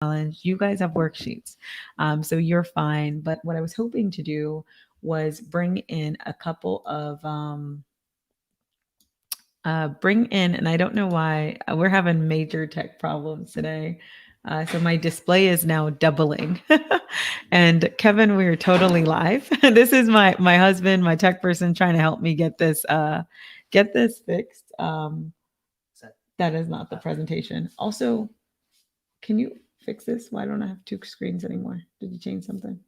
challenge. You guys have worksheets, so you're fine. But what I was hoping to do was bring in, and I don't know why we're having major tech problems today. So my display is now doubling. And Kevin, we're totally live. This is my husband, my tech person, trying to help me get this fixed. That is not the presentation. Also, can you fix this? Why don't I have two screens anymore? Did you change something?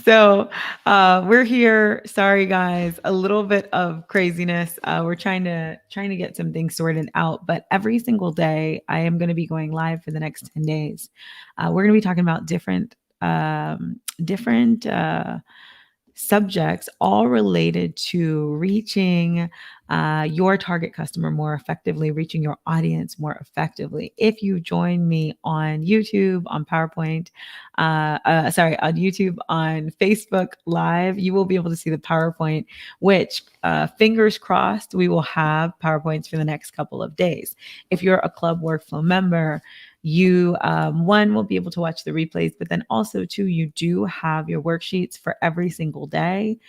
So we're here. Sorry, guys. A little bit of craziness. We're trying to get some things sorted out. But every single day, I am going to be going live for the next 10 days. We're going to be talking about different subjects, all related to reaching your target customer more effectively, reaching your audience more effectively. If you join me on YouTube, on PowerPoint, on YouTube, on Facebook Live, you will be able to see the PowerPoint, which fingers crossed, we will have PowerPoints for the next couple of days. If you're a Club Workflow member, you one will be able to watch the replays, but then also two, you do have your worksheets for every single day.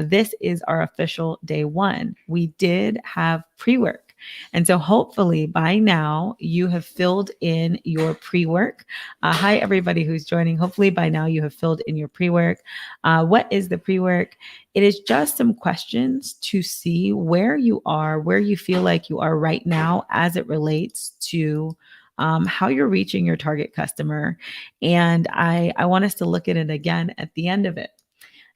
This is our official day one. We did have pre-work, and so hopefully by now you have filled in your pre-work. Hi everybody who's joining. Hopefully by now you have filled in your pre-work. What is the pre-work? It is just some questions to see where you are, where you feel like you are right now as it relates to how you're reaching your target customer. And I want us to look at it again at the end of it.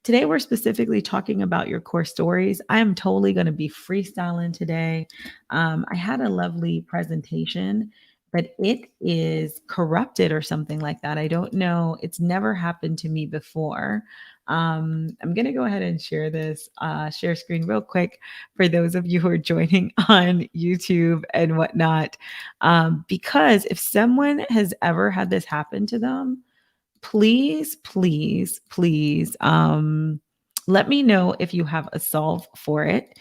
Today, we're specifically talking about your core stories. I am totally going to be freestyling today. I had a lovely presentation, but it is corrupted or something like that. I don't know. It's never happened to me before. I'm going to go ahead and share screen real quick for those of you who are joining on YouTube and whatnot. Because if someone has ever had this happen to them, please, please, please, let me know if you have a solve for it.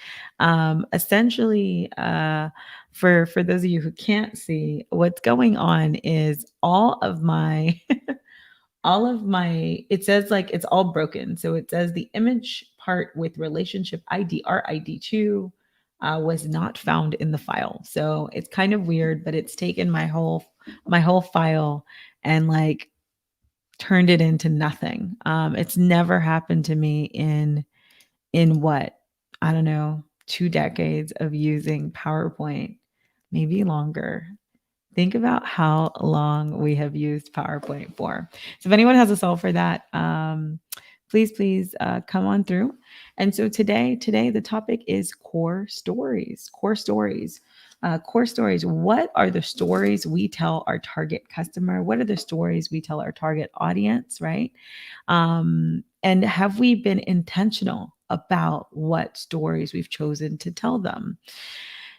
Essentially, for those of you who can't see, what's going on is all of my it says like it's all broken. So it says the image part with relationship ID RID2 was not found in the file. So it's kind of weird, but it's taken my whole file and like turned it into nothing. It's never happened to me in what, I don't know, 2 decades of using PowerPoint, maybe longer. Think about how long we have used PowerPoint for. So if anyone has a solve for that, please come on through. And so today the topic is core stories. Core stories. Core stories. What are the stories we tell our target customer? What are the stories we tell our target audience, right? And have we been intentional about what stories we've chosen to tell them?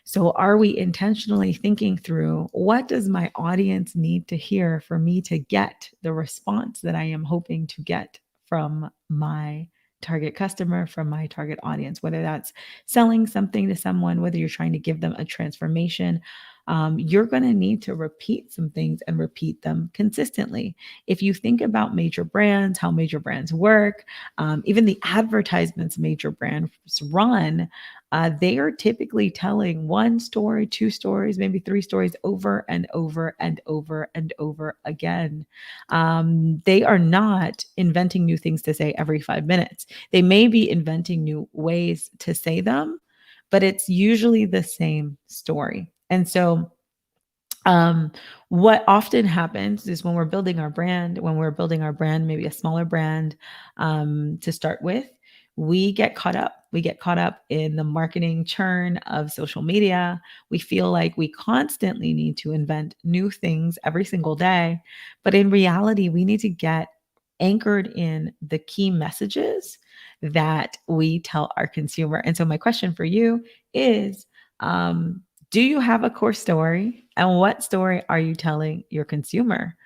So are we intentionally thinking through what does my audience need to hear for me to get the response that I am hoping to get from my target customer, from my target audience, whether that's selling something to someone, whether you're trying to give them a transformation. You're going to need to repeat some things and repeat them consistently. If you think about major brands, how major brands work, even the advertisements major brands run, they are typically telling one story, two stories, maybe three stories over and over and over and over again. They are not inventing new things to say every 5 minutes. They may be inventing new ways to say them, but it's usually the same story. And so, what often happens is when we're building our brand, maybe a smaller brand to start with, we get caught up. We get caught up in the marketing churn of social media. We feel like we constantly need to invent new things every single day. But in reality, we need to get anchored in the key messages that we tell our consumer. And so, my question for you is, do you have a core story? And what story are you telling your consumer?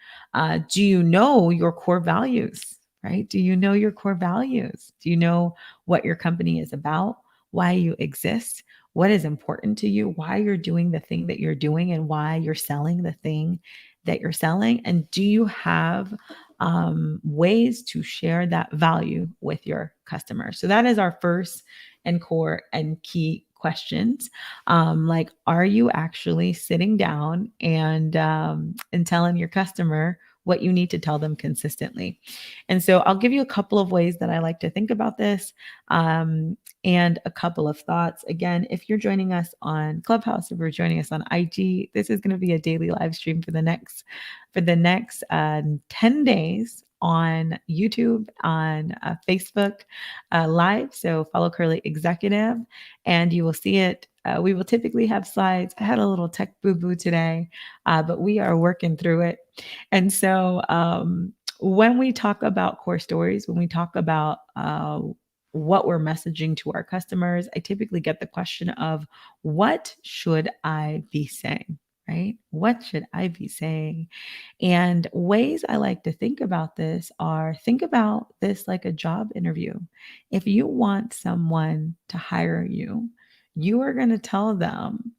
Do you know your core values, right? Do you know your core values? Do you know what your company is about, why you exist, what is important to you, why you're doing the thing that you're doing, and why you're selling the thing that you're selling? And do you have ways to share that value with your customers? So that is our first and core and key questions. Like, are you actually sitting down and telling your customer what you need to tell them consistently? And so I'll give you a couple of ways that I like to think about this, and a couple of thoughts. Again, if you're joining us on Clubhouse, if you're joining us on IG, this is going to be a daily live stream for the next 10 days on YouTube, on Facebook Live. So follow Curly Executive and you will see it. We will typically have slides. I had a little tech boo boo today, but we are working through it. And so when we talk about core stories, when we talk about what we're messaging to our customers, I typically get the question of, what should I be saying? Right? What should I be saying? And ways I like to think about this are, think about this like a job interview. If you want someone to hire you, you are going to tell them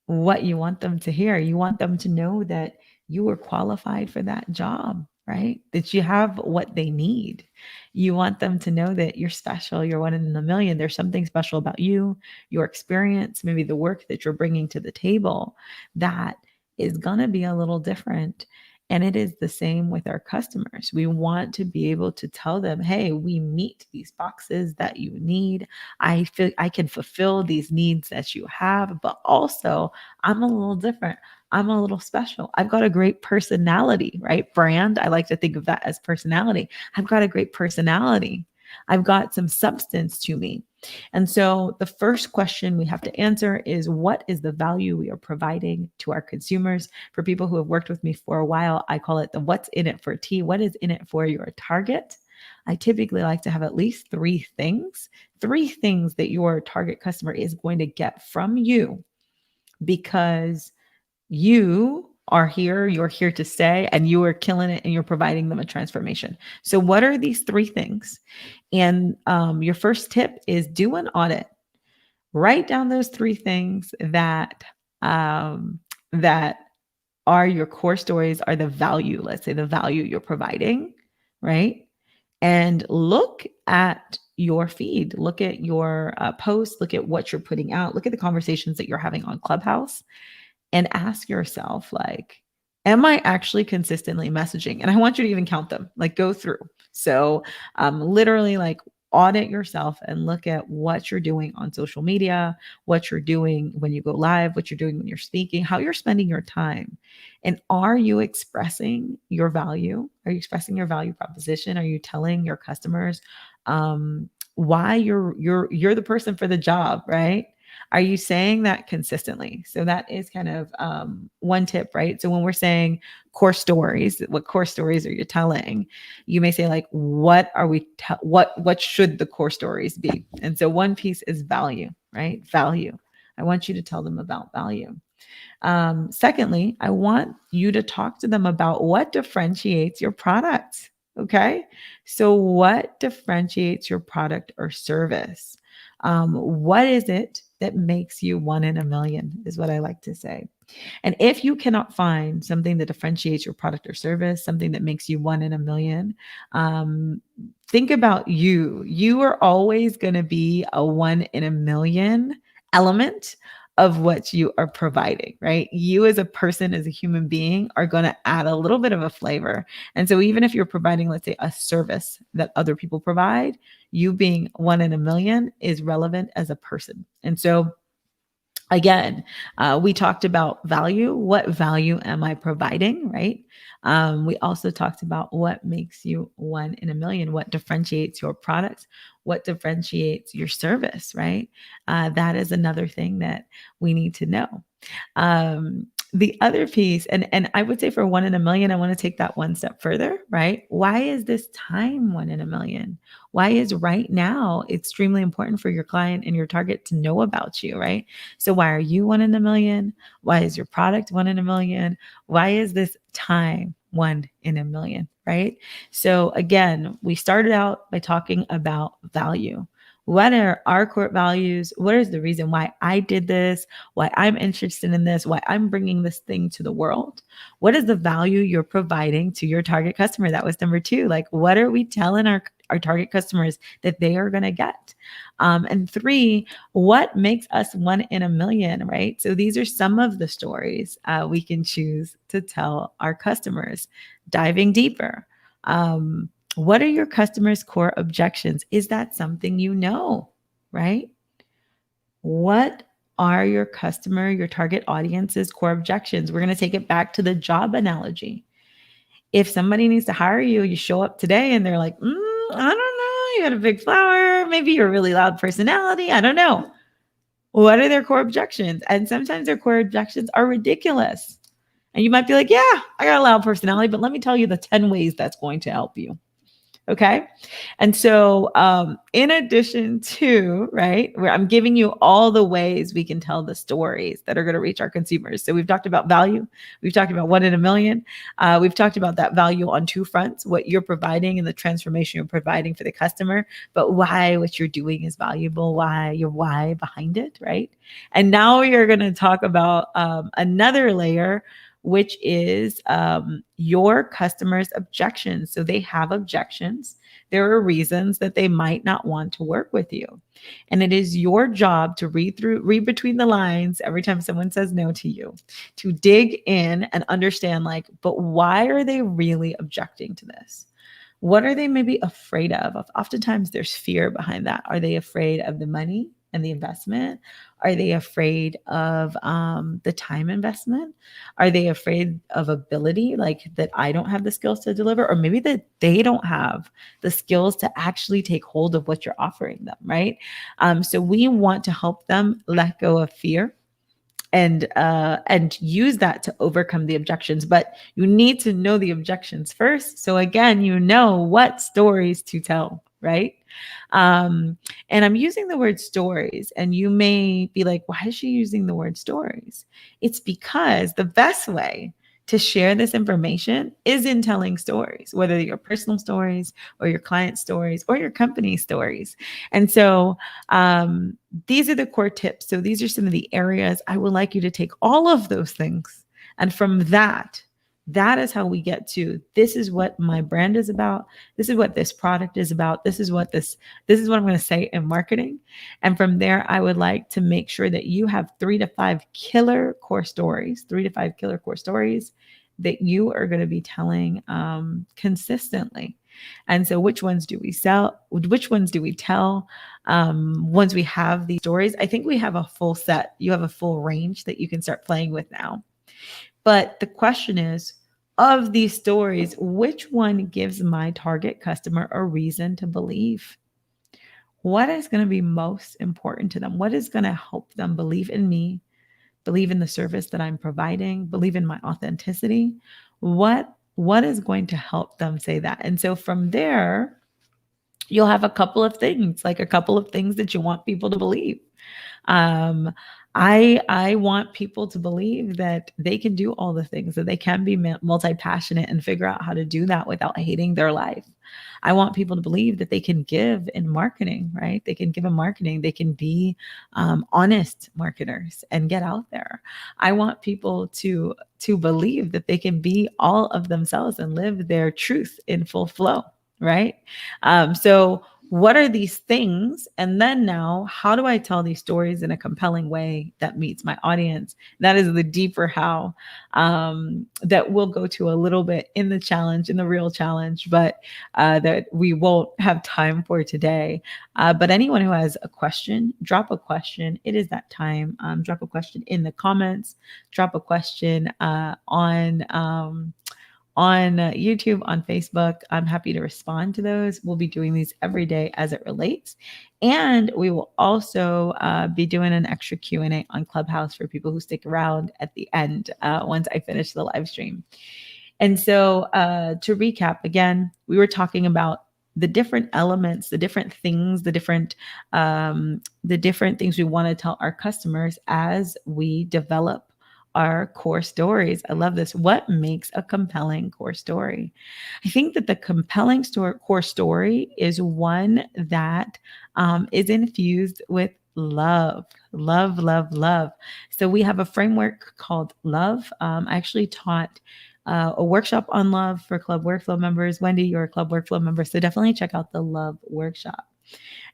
what you want them to hear. You want them to know that you are qualified for that job, right? That you have what they need. You want them to know that you're special, you're one in a million. There's something special about you, your experience, maybe the work that you're bringing to the table that is going to be a little different. And it is the same with our customers. We want to be able to tell them, hey, we meet these boxes that you need. I feel I can fulfill these needs that you have, but also I'm a little different. I'm a little special. I've got a great personality, right? Brand. I like to think of that as personality. I've got a great personality. I've got some substance to me. And so the first question we have to answer is, what is the value we are providing to our consumers? For people who have worked with me for a while, I call it the what's in it for T. What is in it for your target? I typically like to have at least three things that your target customer is going to get from you, because you are here, you're here to stay, and you are killing it, and you're providing them a transformation. So what are these three things? And your first tip is, do an audit. Write down those three things that are your core stories, are the value, let's say the value you're providing, right? And look at your feed, look at your posts, look at what you're putting out, look at the conversations that you're having on Clubhouse, and ask yourself, like, am I actually consistently messaging? And I want you to even count them, like go through. So literally, like, audit yourself and look at what you're doing on social media, what you're doing when you go live, what you're doing when you're speaking, how you're spending your time. And are you expressing your value? Are you expressing your value proposition? Are you telling your customers why you're the person for the job, right? Are you saying that consistently? So that is kind of one tip, right? So when we're saying core stories, what core stories are you telling? You may say, like, what are we? What should the core stories be? And so one piece is value, right? Value. I want you to tell them about value. Secondly, I want you to talk to them about what differentiates your product. Okay. So, what differentiates your product or service? What is it that makes you one in a million, is what I like to say. And if you cannot find something that differentiates your product or service, something that makes you one in a million, think about you. You are always going to be a one in a million element of what you are providing, right? You as a person, as a human being, are going to add a little bit of a flavor. And so even if you're providing, let's say, a service that other people provide, you being one in a million is relevant as a person. And so again, we talked about value. What value am I providing, right? We also talked about what makes you one in a million, what differentiates your product, what differentiates your service, right? That is another thing that we need to know. The other piece, and I would say for one in a million, I want to take that one step further, right? Why is this time one in a million? Why is right now extremely important for your client and your target to know about you, right? So why are you one in a million? Why is your product one in a million? Why is this time one in a million, right? So again, we started out by talking about value. What are our core values? What is the reason why I did this? Why I'm interested in this? Why I'm bringing this thing to the world? What is the value you're providing to your target customer? That was number two. Like, what are we telling our target customers that they are going to get? And three, what makes us one in a million, right? So these are some of the stories we can choose to tell our customers. Diving deeper. What are your customers' core objections? Is that something you know, right? What are your target audience's core objections? We're going to take it back to the job analogy. If somebody needs to hire you, you show up today and they're like, I don't know, you got a big flower, maybe you're a really loud personality, I don't know. What are their core objections? And sometimes their core objections are ridiculous. And you might be like, yeah, I got a loud personality, but let me tell you the 10 ways that's going to help you. Okay. And so, in addition to, right, where I'm giving you all the ways we can tell the stories that are going to reach our consumers. So we've talked about value. We've talked about one in a million. We've talked about that value on two fronts, what you're providing and the transformation you're providing for the customer, but why what you're doing is valuable, why your why behind it, right? And now you're going to talk about another layer, which is your customers' objections. So they have objections. There are reasons that they might not want to work with you. And it is your job to read between the lines every time someone says no to you, to dig in and understand, like, but why are they really objecting to this? What are they maybe afraid of? Oftentimes there's fear behind that. Are they afraid of the money and the investment? Are they afraid of the time investment? Are they afraid of ability, like that I don't have the skills to deliver? Or maybe that they don't have the skills to actually take hold of what you're offering them, right? So we want to help them let go of fear and use that to overcome the objections. But you need to know the objections first. So again, you know what stories to tell, right? And I'm using the word stories, and you may be like, why is she using the word stories? It's because the best way to share this information is in telling stories, whether your personal stories or your client stories or your company stories. And so these are the core tips. So these are some of the areas I would like you to take all of those things. And from that is how we get to, this is what my brand is about. This is what this product is about. This is what I'm going to say in marketing. And from there, I would like to make sure that you have 3 to 5 killer core stories that you are going to be telling consistently. And so which ones do we sell? Which ones do we tell? Once we have these stories, I think we have a full set. You have a full range that you can start playing with now. But the question is, of these stories, which one gives my target customer a reason to believe? What is going to be most important to them? What is going to help them believe in me, believe in the service that I'm providing, believe in my authenticity? What is going to help them say that? And so from there, you'll have a couple of things that you want people to believe. I want people to believe that they can do all the things, that they can be multi-passionate and figure out how to do that without hating their life. I want people to believe that they can give in marketing, right? They can give in marketing. They can be honest marketers and get out there. I want people to believe that they can be all of themselves and live their truth in full flow, right? So what are these things? And then now, how do I tell these stories in a compelling way that meets my audience? That is the deeper how that we'll go to a little bit in the real challenge, but that we won't have time for today. But anyone who has a question, drop a question. It is that time. Drop a question in the comments. Drop a question on YouTube, on Facebook. I'm happy to respond to those. We'll be doing these every day as it relates. And we will also be doing an extra Q&A on Clubhouse for people who stick around at the end once I finish the live stream. And so to recap, again, we were talking about the different elements, the different things, the different things we want to tell our customers as we develop our core stories. I love this. What makes a compelling core story? I think that the compelling core story is one that is infused with love, love, love, love. So we have a framework called Love. I actually taught a workshop on love for Club Workflow members. Wendy, you're a Club Workflow member, so definitely check out the Love workshop.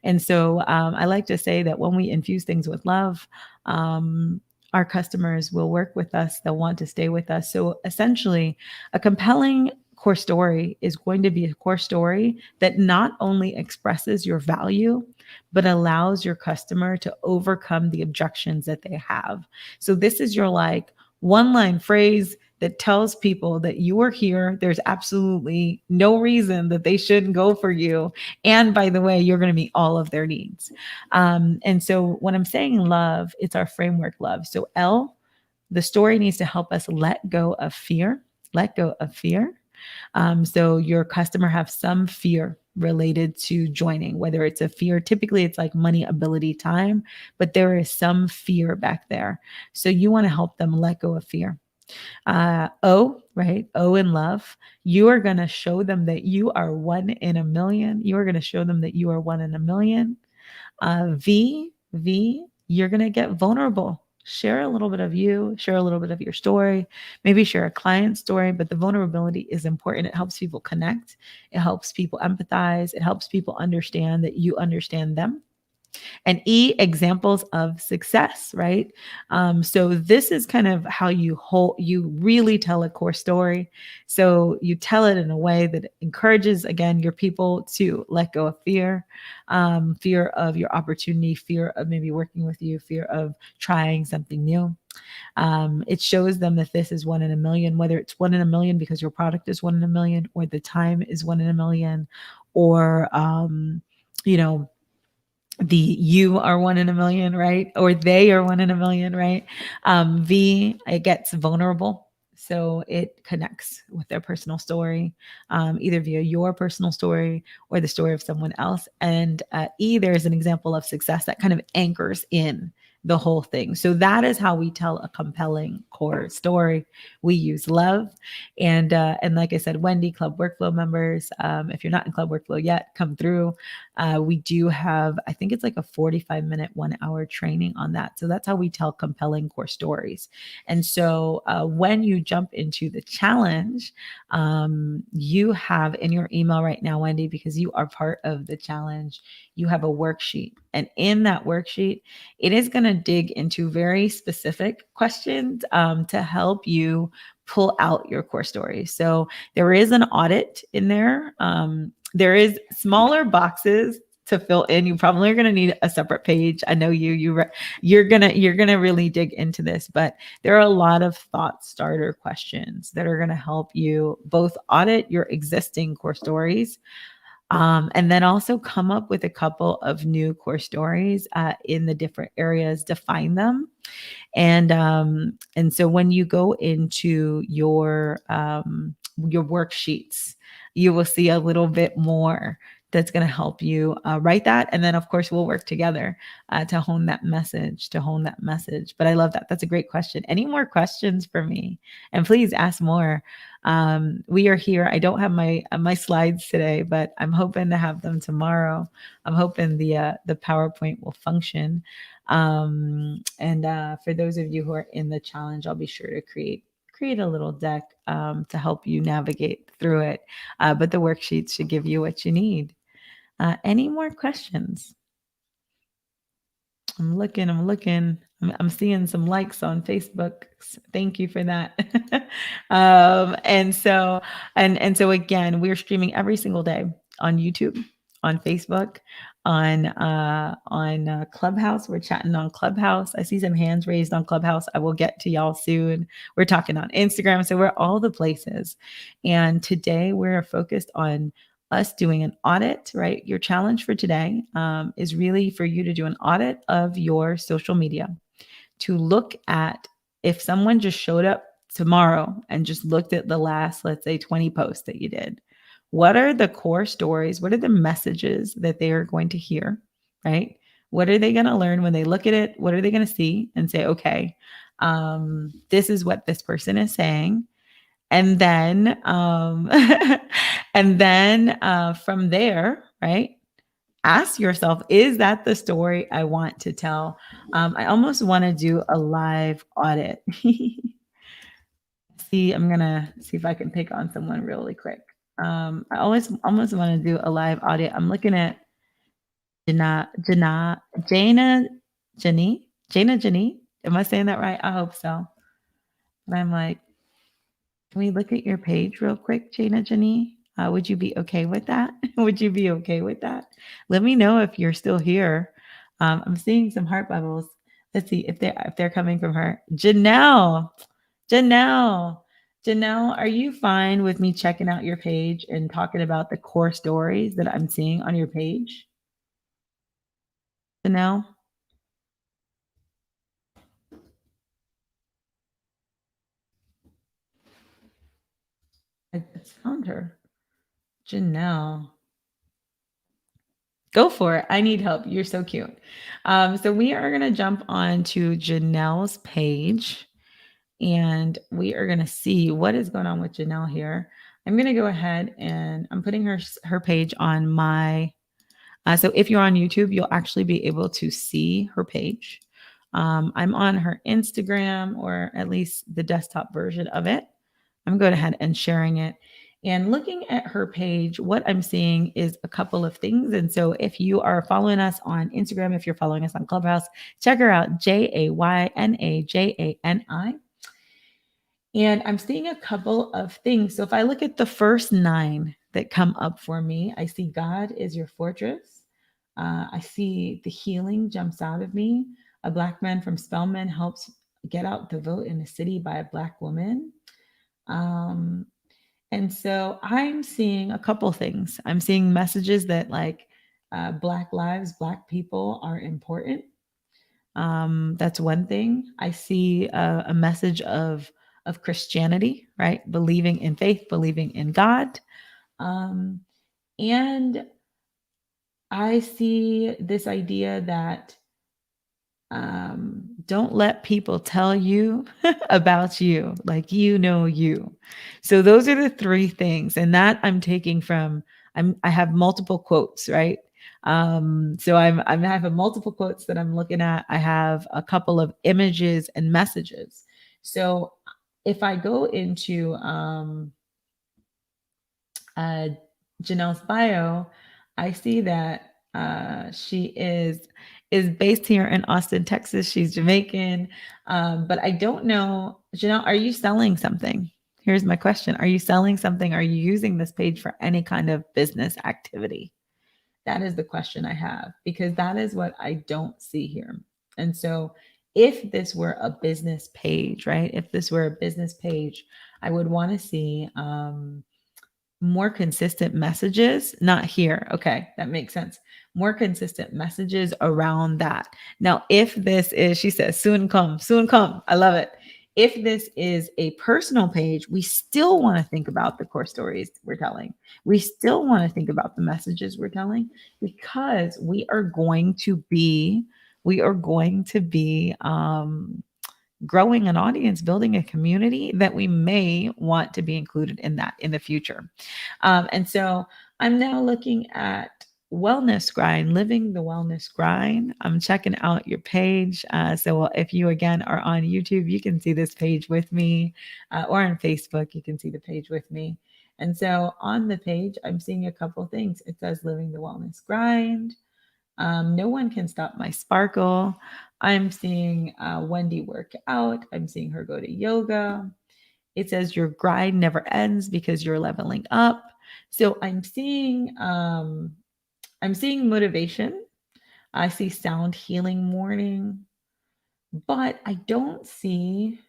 And so I like to say that when we infuse things with love, our customers will work with us. They'll want to stay with us. So essentially, a compelling core story is going to be a core story that not only expresses your value, but allows your customer to overcome the objections that they have. So this is your like one line phrase that tells people that you are here. There's absolutely no reason that they shouldn't go for you. And by the way, you're going to meet all of their needs. And so when I'm saying love, it's our framework love. So L, the story needs to help us let go of fear, let go of fear. So your customer have some fear related to joining, whether it's a fear, typically it's like money, ability, time, but there is some fear back there. So you want to help them let go of fear. O, right? O in love. You are going to show them that you are one in a million. You are going to show them that you are one in a million. V, you're going to get vulnerable. Share a little bit of you, share a little bit of your story, maybe share a client story, but the vulnerability is important. It helps people connect. It helps people empathize. It helps people understand that you understand them. And E, examples of success, right? So this is kind of how you really tell a core story. So you tell it in a way that encourages, again, your people to let go of fear, fear of your opportunity, fear of maybe working with you, fear of trying something new. It shows them that this is one in a million, whether it's one in a million because your product is one in a million, or the time is one in a million, or you know, you are one in a million, right? Or they are one in a million, right? V, it gets vulnerable. So it connects with their personal story, either via your personal story or the story of someone else. And E, there's an example of success that kind of anchors in the whole thing. So that is how we tell a compelling core story. We use love. And like I said, Wendy, Club Workflow members, if you're not in Club Workflow yet, come through. We do have, I think it's like a 45-minute, 1 hour training on that. So that's how we tell compelling core stories. And so when you jump into the challenge, you have in your email right now, Wendy, because you are part of the challenge, you have a worksheet. And in that worksheet, it is going to dig into very specific questions to help you pull out your core story. So there is an audit in there. There is smaller boxes to fill in. You probably are going to need a separate page. I know you're going to really dig into this, but there are a lot of thought starter questions that are going to help you both audit your existing core stories, and then also come up with a couple of new core stories in the different areas, define them. And so when you go into your worksheets, you will see a little bit more that's going to help you write that. And then of course we'll work together to hone that message, But I love that. That's a great question. Any more questions for me? And please ask more. We are here. I don't have my slides today, but I'm hoping to have them tomorrow. I'm hoping the PowerPoint will function. And for those of you who are in the challenge, I'll be sure to create a little deck to help you navigate through it. But the worksheets should give you what you need. Any more questions? I'm looking. I'm seeing some likes on Facebook. Thank you for that. And so again, we're streaming every single day on YouTube, on Facebook, on Clubhouse. We're chatting on Clubhouse. I see some hands raised on Clubhouse. I will get to y'all soon. We're talking on Instagram. So we're all the places. And today we're focused on us doing an audit, right? Your challenge for today is really for you to do an audit of your social media, to look at if someone just showed up tomorrow and just looked at the last, let's say, 20 posts that you did. What are the core stories? What are the messages that they are going to hear, right? What are they going to learn when they look at it? What are they going to see and say, okay, This is what this person is saying. And then, and then from there, right? Ask yourself, is that the story I want to tell? I almost want to do a live audit. See, I'm gonna see if I can pick on someone really quick. I always almost want to do a live audit. I'm looking at Jana, Jana Jenny. Am I saying that right? I hope so. And I'm like, can we look at your page real quick, Jana Jenny? Would you be okay with that? Would you be okay with that? Let me know if you're still here. I'm seeing some heart bubbles. Let's see if they're coming from her. Janelle, Janelle, are you fine with me checking out your page and talking about the core stories that I'm seeing on your page? Janelle, I found her. Janelle. Go for it. I need help. You're so cute. So we are going to jump on to Janelle's page and we are going to see what is going on with Janelle here. I'm going to go ahead and I'm putting her page on my. So if you're on YouTube, you'll actually be able to see her page. I'm on her Instagram or at least the desktop version of it. I'm going ahead and sharing it. And looking at her page, what I'm seeing is a couple of things. And so if you are following us on Instagram, if you're following us on Clubhouse, check her out, JAYNAJANI. And I'm seeing a couple of things. So if I look at the first 9 that come up for me, I see God is your fortress. I see the healing jumps out of me. A Black man from Spelman helps get out the vote in a city by a Black woman. And so I'm seeing a couple things. I'm seeing messages that like Black lives, Black people are important. That's one thing. I see a message of Christianity, right? Believing in faith, believing in God. And I see this idea that don't let people tell you about you like you. So those are the 3 things, and that I'm taking from. I have multiple quotes, right? So I have a multiple quotes that I'm looking at. I have a couple of images and messages. So if I go into uh, Janelle's bio, I see that she is based here in Austin, Texas. She's Jamaican, but I don't know, Janelle. Are you selling something? Here's my question: are you selling something? Are you using this page for any kind of business activity? That is the question I have because that is what I don't see here. And so, if this were a business page, right? If this were a business page, I would want to see more consistent messages, not here. Okay, that makes sense. More consistent messages around that. Now, if this is, she says, soon come, soon come. I love it. If this is a personal page, we still want to think about the core stories we're telling. We still want to think about the messages we're telling because we are going to be growing an audience, building a community that we may want to be included in that in the future. And so I'm now looking at Wellness Grind, living the wellness grind. I'm checking out your page. So if you again are on YouTube, you can see this page with me, or on Facebook, you can see the page with me. And so on the page, I'm seeing a couple things. It says living the wellness grind. No one can stop my sparkle. I'm seeing Wendy work out. I'm seeing her go to yoga. It says your grind never ends because you're leveling up. So I'm seeing motivation. I see sound healing morning, but I don't see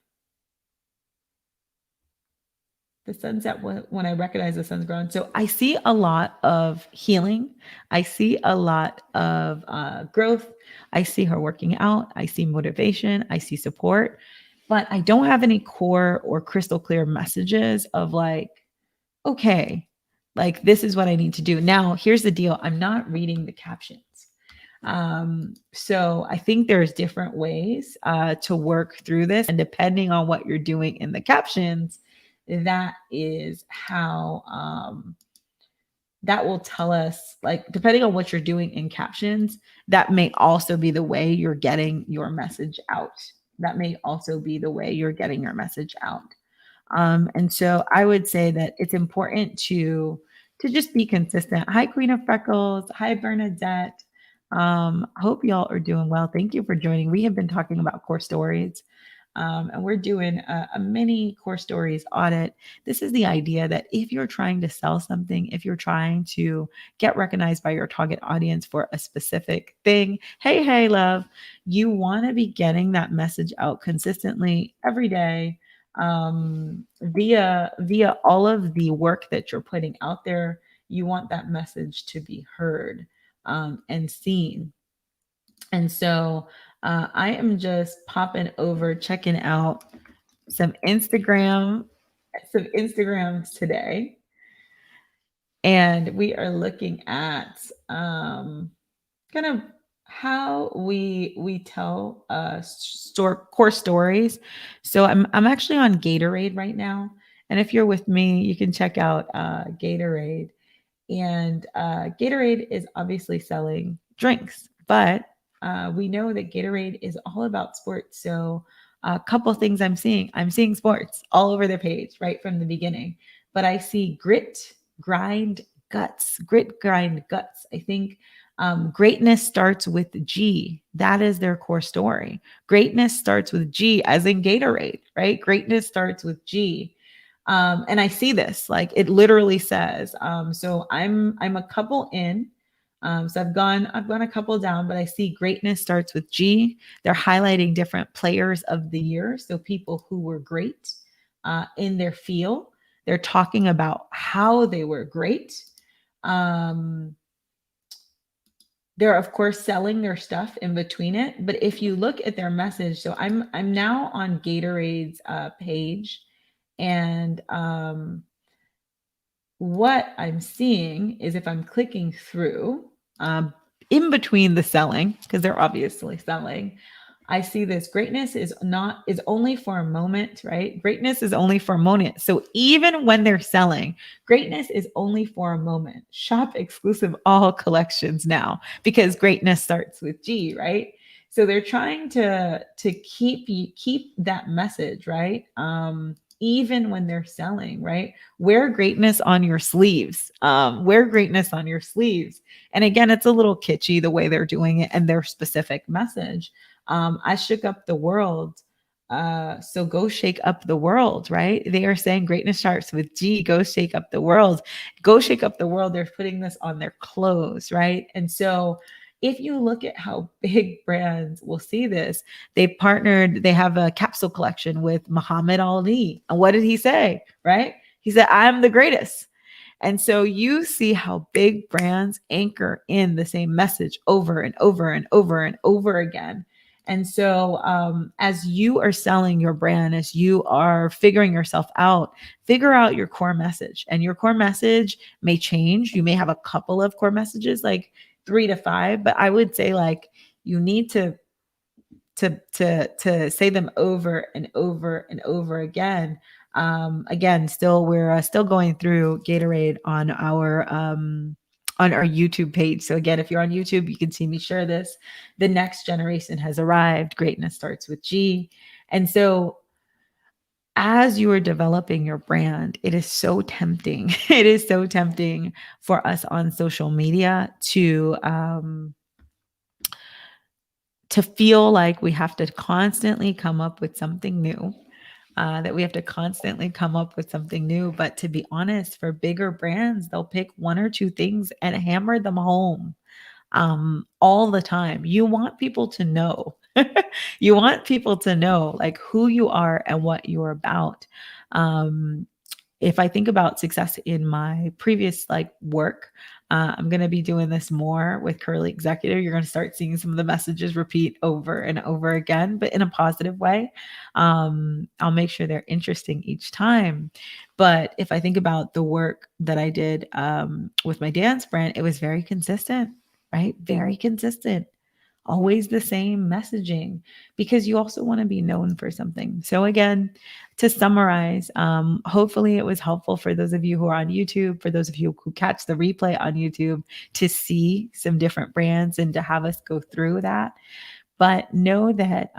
the sunset when I recognize the sun's grown. So I see a lot of healing. I see a lot of growth. I see her working out. I see motivation. I see support, but I don't have any core or crystal clear messages of like, okay, like this is what I need to do. Now, here's the deal. I'm not reading the captions. So I think there's different ways to work through this, and depending on what you're doing in the captions, that is how that will tell us, like, depending on what you're doing in captions, that may also be the way you're getting your message out. That may also be the way you're getting your message out. And so I would say that it's important to just be consistent. Hi, Queen of Freckles. Hi, Bernadette. Hope y'all are doing well. Thank you for joining. We have been talking about core stories. And we're doing a mini core stories audit. This is the idea that if you're trying to sell something, if you're trying to get recognized by your target audience for a specific thing, hey, love, you want to be getting that message out consistently every day, via all of the work that you're putting out there. You want that message to be heard and seen. And so I am just popping over, checking out some Instagram, some Instagrams today. And we are looking at kind of how we tell core stories. So I'm actually on Gatorade right now. And if you're with me, you can check out Gatorade. And Gatorade is obviously selling drinks, but we know that Gatorade is all about sports. So a couple things I'm seeing sports all over the page right from the beginning. But I see grind, grit, grind, guts. I think greatness starts with G. That is their core story. Greatness starts with G, as in Gatorade, right? Greatness starts with G. And I see this, like, it literally says, so I'm a couple in. So I've gone a couple down, but I see greatness starts with G. They're highlighting different players of the year. So people who were great in their field. They're talking about how they were great. They're of course selling their stuff in between it. But if you look at their message, so I'm now on Gatorade's page. And what I'm seeing is, if I'm clicking through in between the selling, because they're obviously selling, I see this greatness is only for a moment, right? Greatness is only for a moment. So even when they're selling, greatness is only for a moment. Shop exclusive all collections now, because greatness starts with G, right? So they're trying to keep that message, right? Even when they're selling, right? Wear greatness on your sleeves. Wear greatness on your sleeves. And again, it's a little kitschy the way they're doing it and their specific message. I shook up the world. So go shake up the world, right? They are saying greatness starts with G. Go shake up the world. Go shake up the world. They're putting this on their clothes, right? And so if you look at how big brands will see this, they have a capsule collection with Muhammad Ali. And what did he say, right? He said, I'm the greatest. And so you see how big brands anchor in the same message over and over and over and over again. And so, as you are selling your brand, as you are figuring yourself out, figure out your core message. And your core message may change. You may have a couple of core messages, like 3 to 5, but I would say, like, you need to say them over and over and over again. Again, we're still going through Gatorade on our YouTube page. So again, if you're on YouTube, you can see me share this. The next generation has arrived. Greatness starts with G. And so as you are developing your brand, it is so tempting. It is so tempting for us on social media to feel like we have to constantly come up with something new, that we have to constantly come up with something new. But to be honest, for bigger brands, they'll pick one or two things and hammer them home all the time. You want people to know. You want people to know, like, who you are and what you're about. If I think about success in my previous work, I'm going to be doing this more with Curly Executive. You're going to start seeing some of the messages repeat over and over again, but in a positive way. I'll make sure they're interesting each time. But if I think about the work that I did with my dance brand, it was very consistent. right? Very consistent, always the same messaging, because you also want to be known for something. So again, to summarize, hopefully it was helpful for those of you who are on YouTube, for those of you who catch the replay on YouTube, to see some different brands and to have us go through that. But know that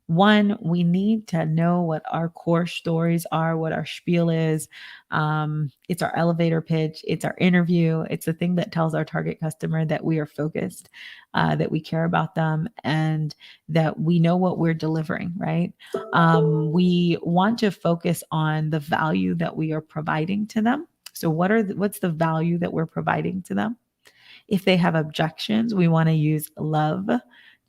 one, we need to know what our core stories are, what our spiel is. It's our elevator pitch, it's our interview, it's the thing that tells our target customer that we are focused, that we care about them, and that we know what we're delivering, right? We want to focus on the value that we are providing to them. So, what's the value that we're providing to them? If they have objections, we want to use love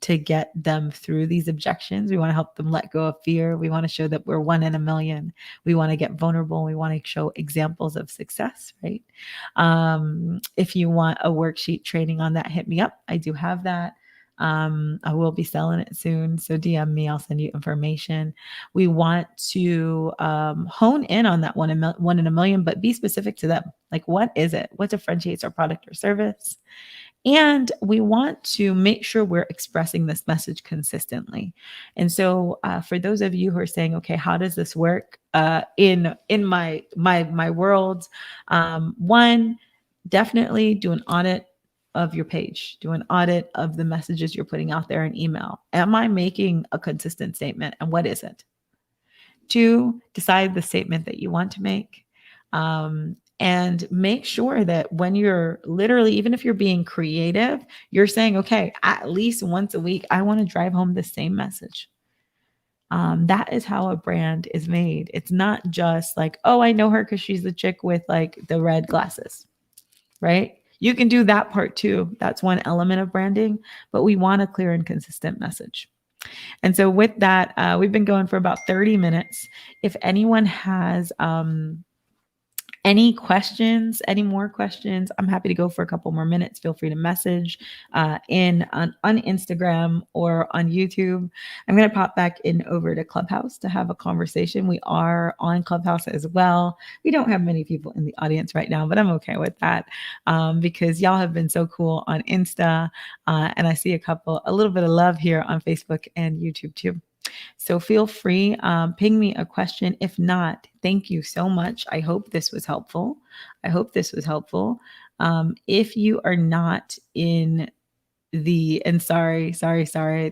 to get them through these objections. We want to help them let go of fear. We want to show that we're one in a million. We want to get vulnerable. We want to show examples of success, right? If you want a worksheet training on that, hit me up. I do have that. I will be selling it soon. So DM me, I'll send you information. We want to hone in on that one in a million, but be specific to them. Like, what is it? What differentiates our product or service? And we want to make sure we're expressing this message consistently. And so, for those of you who are saying, "Okay, how does this work in my world?" One, definitely do an audit of your page. Do an audit of the messages you're putting out there in email. Am I making a consistent statement, and what is it? Two, decide the statement that you want to make. And make sure that when you're literally, even if you're being creative, you're saying, okay, at least once a week, I want to drive home the same message. That is how a brand is made. It's not just like, oh, I know her because she's the chick with like the red glasses, right? You can do that part too. That's one element of branding, but we want a clear and consistent message. And so with that, we've been going for about 30 minutes. If anyone has any questions, any more questions, I'm happy to go for a couple more minutes. Feel free to message on Instagram or on YouTube. I'm going to pop back in over to Clubhouse to have a conversation. We are on Clubhouse as well. We don't have many people in the audience right now, but I'm okay with that because y'all have been so cool on Insta. And I see a little bit of love here on Facebook and YouTube too. So feel free, ping me a question. If not, thank you so much. I hope this was helpful. If you are not in and sorry,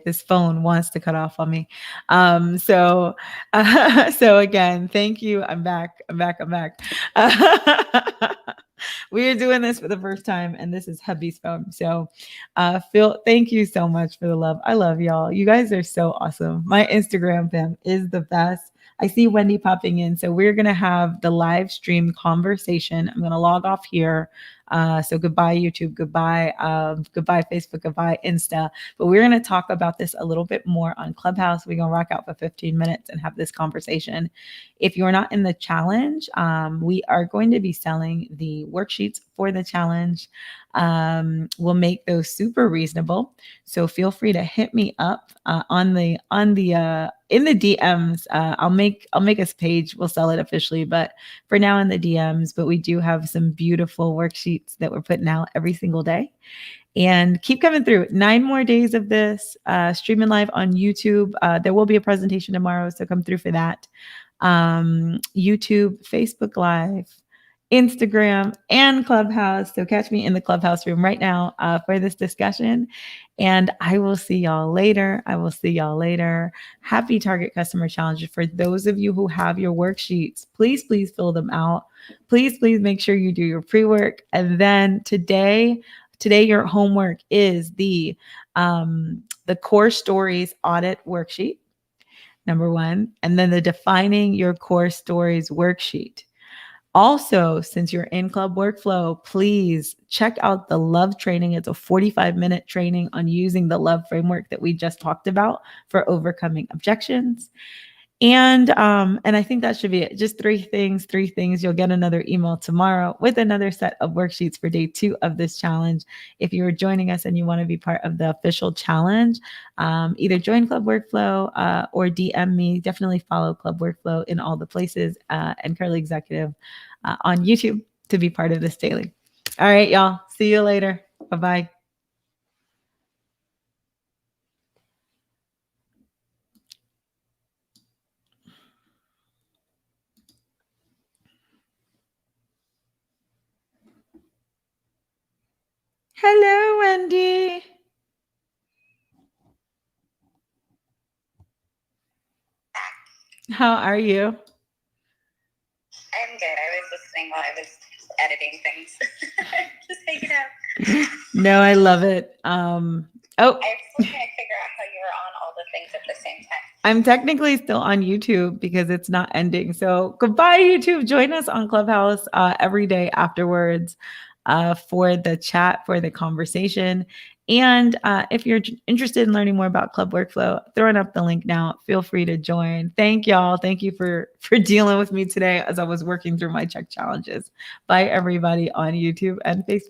this phone wants to cut off on me. So again, thank you. I'm back. We are doing this for the first time, and this is hubby's phone. So, thank you so much for the love. I love y'all. You guys are so awesome. My Instagram fam is the best. I see Wendy popping in. So we're going to have the live stream conversation. I'm going to log off here. So goodbye, YouTube. Goodbye, Facebook. Goodbye, Insta. But we're going to talk about this a little bit more on Clubhouse. We're going to rock out for 15 minutes and have this conversation. If you're not in the challenge, we are going to be selling the worksheets for the challenge. We'll make those super reasonable. So feel free to hit me up in the DMs. I'll make us page. We'll sell it officially, but for now in the DMs. But we do have some beautiful worksheets that we're putting out every single day. And keep coming through. 9 more days of this, streaming live on YouTube. There will be a presentation tomorrow, so come through for that. YouTube, Facebook Live, Instagram, and Clubhouse. So catch me in the Clubhouse room right now for this discussion. And I will see y'all later. Happy Target Customer Challenge. For those of you who have your worksheets, please fill them out. Please make sure you do your pre-work. And then today your homework is the core stories audit worksheet, number 1, and then the defining your core stories worksheet. Also, since you're in Club Workflow, please check out the love training. It's a 45-minute training on using the love framework that we just talked about for overcoming objections. And I think that should be it. Just 3 things. You'll get another email tomorrow with another set of worksheets for day 2 of this challenge. If you're joining us and you want to be part of the official challenge, either join Club Workflow or DM me. Definitely follow Club Workflow in all the places and Curly Executive on YouTube to be part of this daily. All right, y'all. See you later. Bye-bye. Hello, Wendy. How are you? I'm good. I was listening while I was editing things. Just hanging out. No, I love it. Oh, I was trying to figure out how you were on all the things at the same time. I'm technically still on YouTube because it's not ending. So goodbye, YouTube. Join us on Clubhouse every day afterwards for the chat, for the conversation. And if you're interested in learning more about Club Workflow, throwing up the link now. Feel free to join. Thank y'all. Thank you for dealing with me today as I was working through my check challenges. Bye, everybody on YouTube and Facebook.